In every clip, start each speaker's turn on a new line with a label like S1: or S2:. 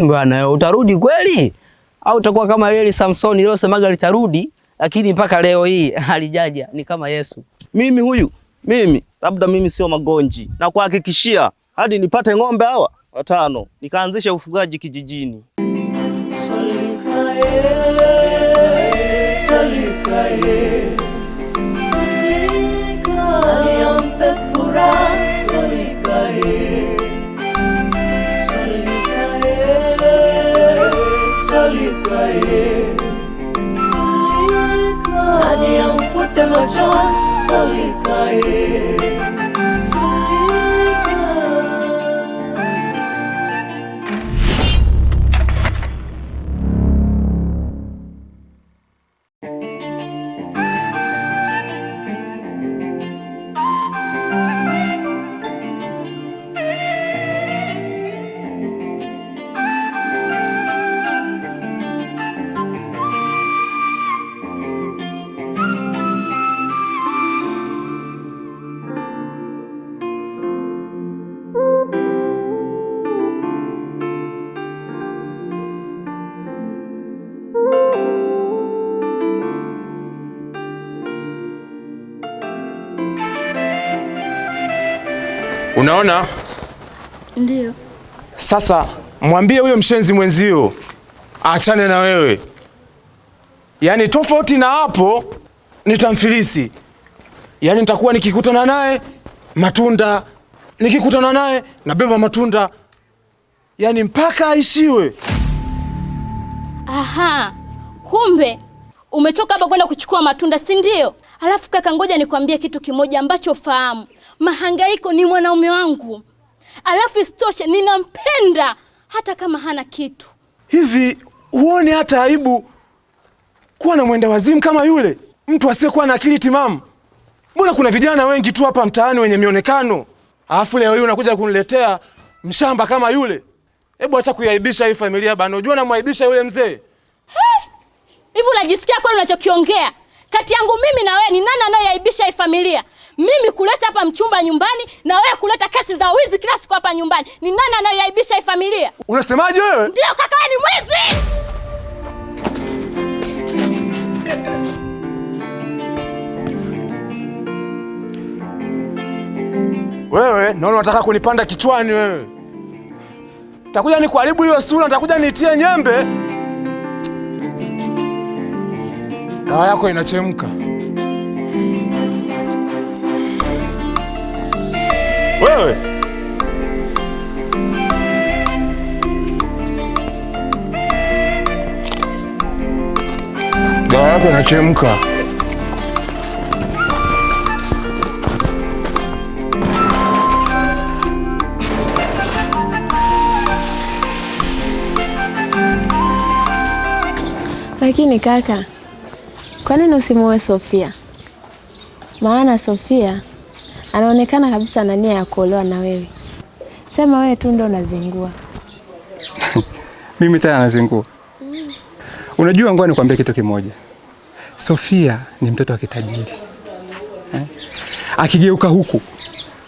S1: Bwana, utarudi kweli? Au utakuwa kama Leli Samson leo semaga litarudi, lakini mpaka leo hii halijaja, ni kama Yesu.
S2: Mimi labda mimi sio magonji, na kuhakikishia hadi nipate ng'ombe hawa 5 nikaanzisha ufugaji kijijini.
S3: Unaona?
S4: Ndio.
S3: Sasa mwambie huyo mshenzi mwenzio aachane na wewe. Yaani tofauti na hapo nitamfilisi. Yaani nitakuwa nikikutana naye matunda, nikikutana naye nabeba matunda. Yaani mpaka aishiwe.
S4: Aha. Kumbe umetoka hapa kwenda kuchukua matunda, si ndio? Alafu kaka, ngoja nikwambie kitu kimoja ambacho fahamu. Mahangaiko ni mwanaume wangu. Alafu isitoshe ninampenda hata kama hana kitu.
S3: Hivi huone hata aibu kuwa na mwenda wazimu kama yule? Mtu asiyekuwa na akili timamu. Mbona kuna vijana wengi tu hapa mtaani wenye mionekano. Alafu leo hii unakuja kuniletea mshamba kama yule. Hebu acha kuiaibisha hii familia bana. Unajua namwaibisha yule mzee.
S4: Hivi unajisikia kweli unachokiongea? Kati yangu mimi na wewe ni nani anayeaibisha hii familia? Mimi kuleta hapa mchumba nyumbani na wewe kuleta kesi za wizi kila siku hapa nyumbani. Ni nani anayeaibisha hii familia?
S3: Unasemaje wewe?
S4: Ndio kaka, wewe ni mwizi.
S3: Wewe naona unataka kunipanda kichwani wewe. Nitakuja nikuharibu hiyo sura, nitakuja nitie nyembe. Dawa yako inachemka. Wewe dawa yako inachemka.
S5: Lakini kaka, kwa nini usimuoe Sofia? Maana Sofia anaonekana kabisa ana nia ya kuolewa na wewe. Sema wewe tu ndo unazingua.
S6: Mimi tena nazingua. Unajua, ngoja nikwambie kitu kimoja. Sofia ni mtoto wa kitajiri. Akigeuka huku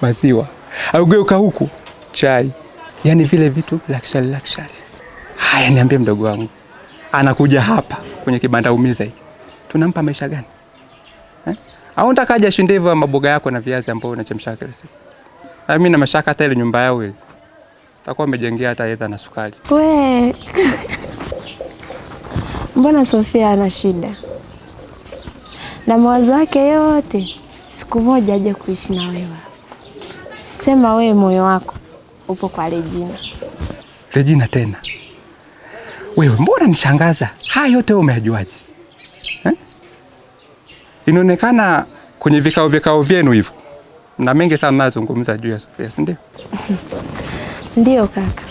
S6: maziwa, akigeuka huku chai. Yaani vile vitu luxury. Haya, niambie mdogo wangu. Anakuja hapa kwenye kibanda umiza hiki. Tunampa maisha gani? Au utakaja shindevu maboga yako na viazi ambao unachemsha kila siku. Mimi na mashaka hata ile nyumba yao ile. Takuwa umejengea hata edha na sukari.
S5: We. Mbona Sofia ana shida? Na mawazo yake yote siku moja aje kuishi na wewe. Sema wewe moyo wako upo kwa Regina.
S6: Regina tena? Wewe mbona nishangaza? Haya yote wewe umejuaje? Inaonekana kwenye vikao vyenu hivyo na mengi sana nazungumza juu ya Sofia, si ndio?
S5: Ndio kaka.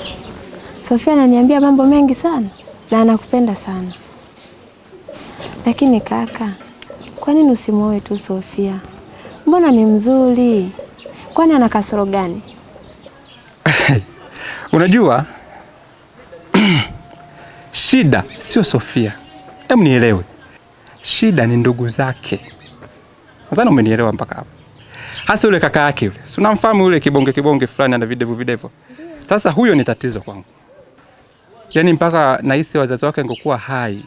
S5: Sofia ananiambia mambo mengi sana na anakupenda sana. Lakini kaka, kwa nini usimuoe tu Sofia? Mbona ni mzuri? Kwani ana kasoro gani?
S6: Unajua shida sio Sofia. Hebu nielewe. Shida ni ndugu zake. Nadhani umenielewa mpaka hapo. Hasa yule kaka yake yule. Si unamfahamu yule kibonge fulani ana videvu. Sasa huyo ni tatizo kwangu. Yaani mpaka nahisi wazazi wake ingekuwa hai,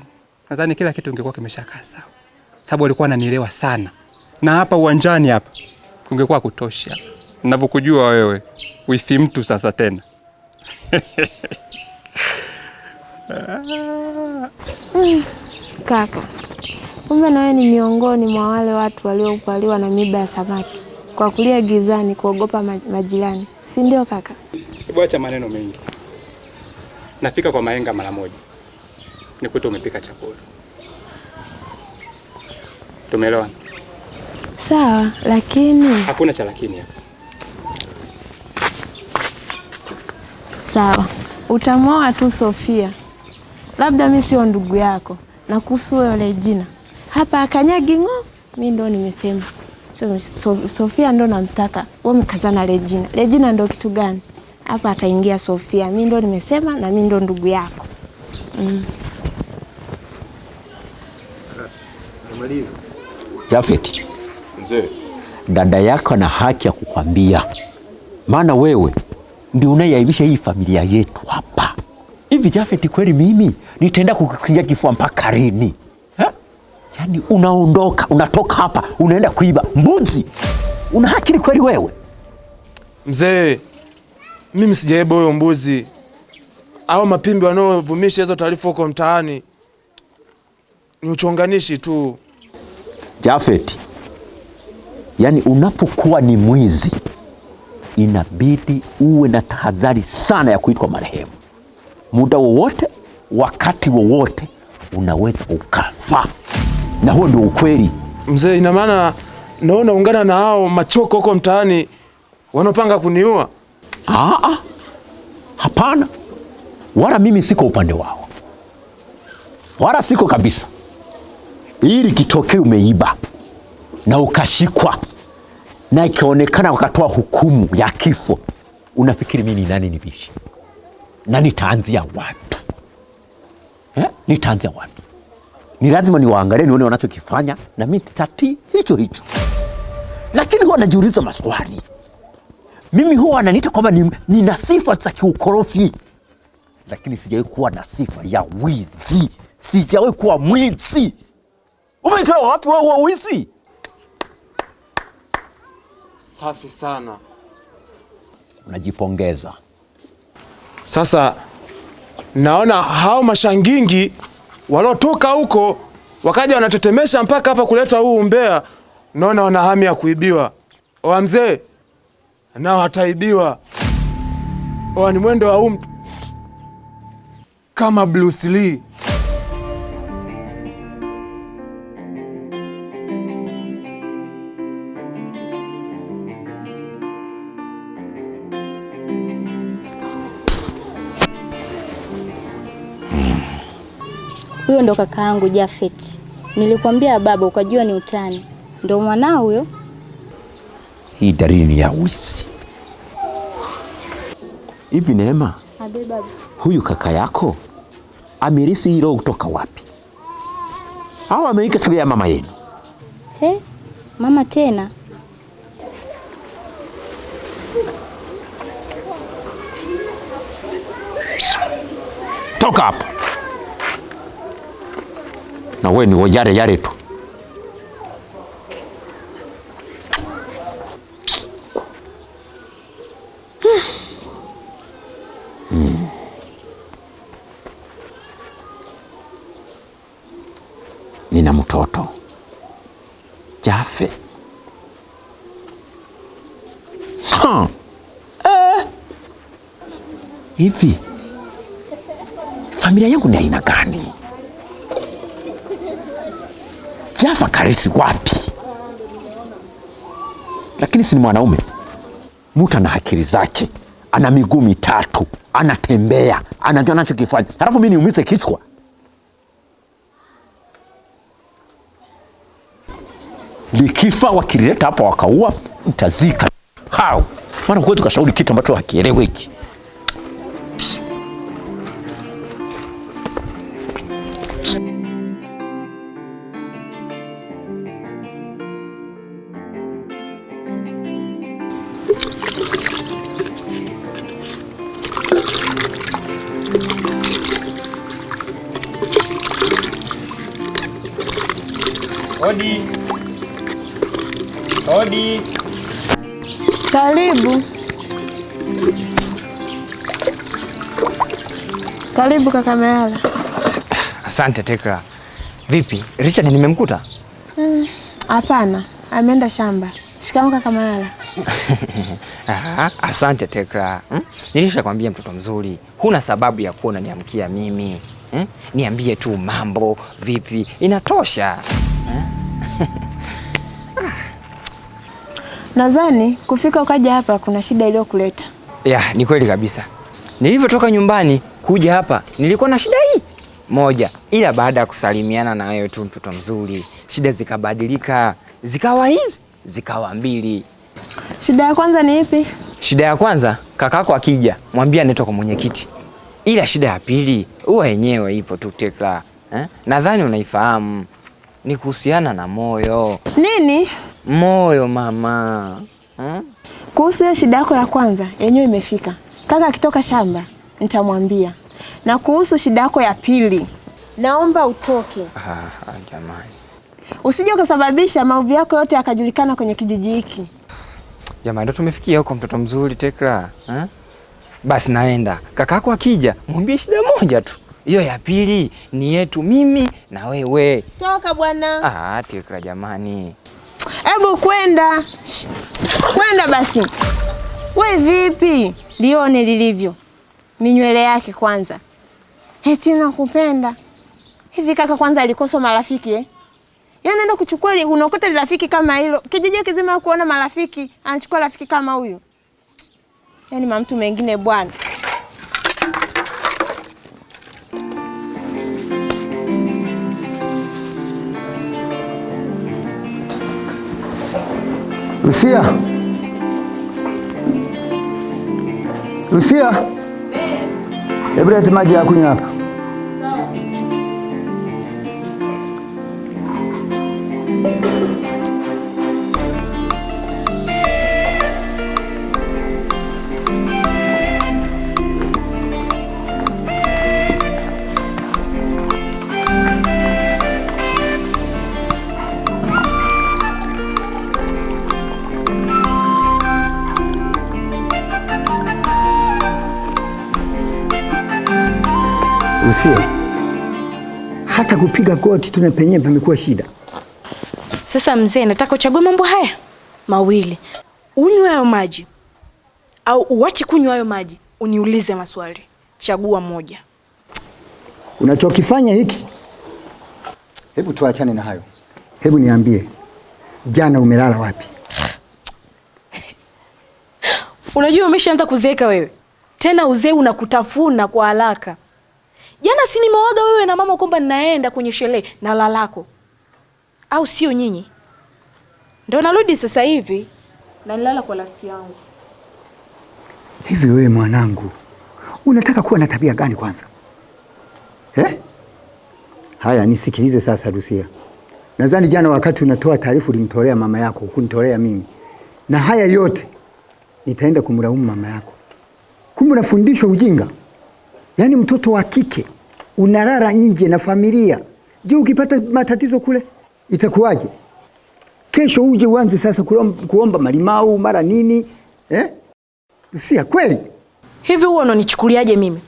S6: nadhani kila kitu ingekuwa kimeshakaa sawa, sababu walikuwa wananielewa sana, na hapa uwanjani hapa kungekuwa kutosha. Ninavyokujua wewe wifi mtu sasa tena.
S5: Kaka, kumbe na wewe ni miongoni mwa wale watu waliopaliwa na miba ya samaki kwa kulia gizani kuogopa majirani, si ndio kaka?
S6: Hebu acha maneno mengi. Nafika kwa Maenga mara moja, nikuta umepika chakula. Tumeelewana?
S5: Sawa, lakini
S6: hakuna cha lakini hapa.
S5: Sawa, utamoa tu Sofia, labda mimi sio ndugu yako. Na kuhusu wewe Regina, hapa akanyagi ngo, mimi ndo nimesema. Sofia ndo namtaka, wewe mkazana Regina. Regina ndo kitu gani? Hapa ataingia Sofia, mimi ndo nimesema na mimi ndo ndugu yako.
S7: Jafet, mzee, dada yako na haki ya kukwambia, maana wewe ndio unayeaibisha hii familia yetu hapa. Hivi Jafet, kweli mimi nitaenda kukukingia kifua mpaka lini? Yaani unaondoka, unatoka hapa, unaenda kuiba mbuzi. Una haki kweli wewe?
S3: Mzee, mimi sijaiba huyo mbuzi. Hao mapimbi wanaovumisha hizo taarifa huko mtaani ni uchonganishi tu.
S7: Jafet, yaani unapokuwa ni mwizi inabidi uwe na tahadhari sana ya kuitwa marehemu. Muda wowote, wakati wowote unaweza ukafa. Na huo ndio ukweli.
S3: Mzee, ina maana naona ungana na hao machoko huko mtaani wanopanga kuniua?
S7: Hapana. Wala mimi siko upande wao. Wala siko kabisa. Ili kitokee umeiba na ukashikwa na ikionekana wakatoa hukumu ya kifo, unafikiri mimi ni nani nibishi? Na nitaanzia wapi? Nitaanzia wapi? Ni lazima niwaangalie nione wanachokifanya na mimi nitatii hicho hicho. Lakini huwa najiuliza maswali. Mimi huwa ananiita kwamba nina sifa za kiukorofi, lakini sijawahi kuwa na sifa ya wizi. Sijawahi kuwa mwizi. Umeitoa wapi wewe wizi?
S3: Safi sana.
S7: Unajipongeza.
S3: Sasa naona hao mashangingi walotoka huko wakaja wanatetemesha mpaka hapa kuleta huu umbea, naona wana hamu ya kuibiwa. Oa mzee, nao hataibiwa. Oa ni mwendo wa mtu kama Bruce Lee.
S4: Huyo ndo kaka yangu Jafet. Nilikwambia baba ukajua ni utani. Ndo mwanao huyo.
S7: Hii dalili ni ya wizi. Hivi Neema,
S4: Baba,
S7: huyu kaka yako amerisi hilo kutoka wapi? Au ameika tabia ya mama yenu?
S4: Mama tena?
S7: Toka hapa. Na wewe ni yale tu. Nina mtoto Jafet. Hivi familia yangu ni aina gani? Jafet karisi wapi? Lakini si ni mwanaume. Mtu ana akili zake, ana miguu mitatu, anatembea, anajua anachokifanya. Halafu mimi niumize kichwa? Likifa wakileta hapa wakaua, mtazika. Hao maana kwetu kashauri kitu ambacho hakieleweki.
S6: Hodi. Hodi.
S5: Karibu. Karibu kaka Mayala.
S8: Asante Tekla. Vipi? Richard nimemkuta?
S5: Hapana, ameenda shamba. Shikamoo kaka Mayala.
S8: Asante Tekla. Nilishakwambia mtoto mzuri, huna sababu ya kuona niamkia mimi. Niambie tu mambo vipi, inatosha.
S5: Nadhani kufika ukaja hapa kuna shida iliyokuleta.
S8: Ya, ni kweli kabisa. Nilivyotoka nyumbani kuja hapa nilikuwa na shida hii moja, ila baada ya kusalimiana na wewe tu mtoto mzuri, shida zikabadilika, zikawa hizi, zikawa mbili.
S5: Shida ya kwanza ni ipi?
S8: Shida ya kwanza, kakako akija mwambie anaitwa kwa mwenyekiti. Ila shida ya pili huwa yenyewe ipo tu Tekla. Nadhani unaifahamu. Ni kuhusiana na moyo.
S5: Nini?
S8: Moyo mama.
S5: Kuhusu hiyo shida yako ya kwanza, yenyewe imefika. Kaka akitoka shamba, nitamwambia. Na kuhusu shida yako ya pili, naomba utoke.
S8: Jamani.
S5: Usije ukasababisha maovu yako yote yakajulikana kwenye kijiji hiki.
S8: Jamani, ndo tumefikia huko mtoto mzuri Tekla. Basi naenda. Kakako akija, mwambie shida moja tu. Hiyo ya pili ni yetu mimi na wewe.
S5: Toka bwana.
S8: Tekla jamani.
S5: Hebu kwenda. Kwenda basi. We vipi? Lione lilivyo. Minywele yake kwanza. Eti nakupenda. Hivi kaka kwanza alikosa marafiki Yaani anaenda kuchukua unakuta rafiki kama hilo. Kijiji kizima kuona marafiki, anachukua rafiki kama huyo. Yaani mamtu mengine bwana.
S9: Lucia. Lucia. Hebu leta maji ya kunywa hapa. Lucia, hata kupiga goti tu na penyewe pamekuwa shida.
S10: Sasa mzee, nataka uchague mambo haya mawili. Unywe hayo maji au uache kunywa hayo maji, uniulize maswali. Chagua moja.
S9: Unachokifanya hiki. Hebu tuachane na hayo. Hebu niambie, jana umelala wapi?
S10: Unajua umeshaanza kuzeeka wewe. Tena uzee unakutafuna kwa haraka. Jana si nimewaga wewe na mama kwamba ninaenda kwenye sherehe na lalako. Au sio nyinyi? Ndio narudi sasa hivi na nilala kwa rafiki yangu.
S9: Hivi wewe mwanangu, unataka kuwa na tabia gani kwanza? Haya, nisikilize sasa Lucia. Nadhani jana wakati unatoa taarifa ulimtolea mama yako, hukunitolea mimi. Na haya yote nitaenda kumlaumu mama yako. Kumbe unafundishwa ujinga. Yaani mtoto wa kike unalala nje na familia. Je, ukipata matatizo kule itakuwaje? Kesho uje uanze sasa kuomba malimau mara nini? Lucia, kweli?
S10: Hivi wewe unanichukuliaje mimi?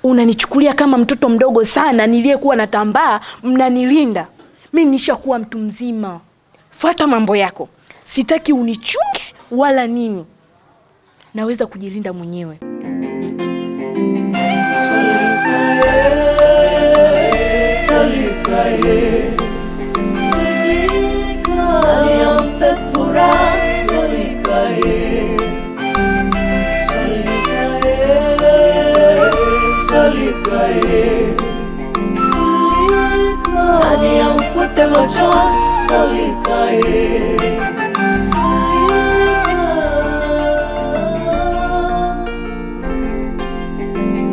S10: Unanichukulia kama mtoto mdogo sana niliyekuwa natambaa, mnanilinda. Mimi nishakuwa mtu mzima. Fuata mambo yako. Sitaki unichunge wala nini. Naweza kujilinda mwenyewe.
S11: Solikae,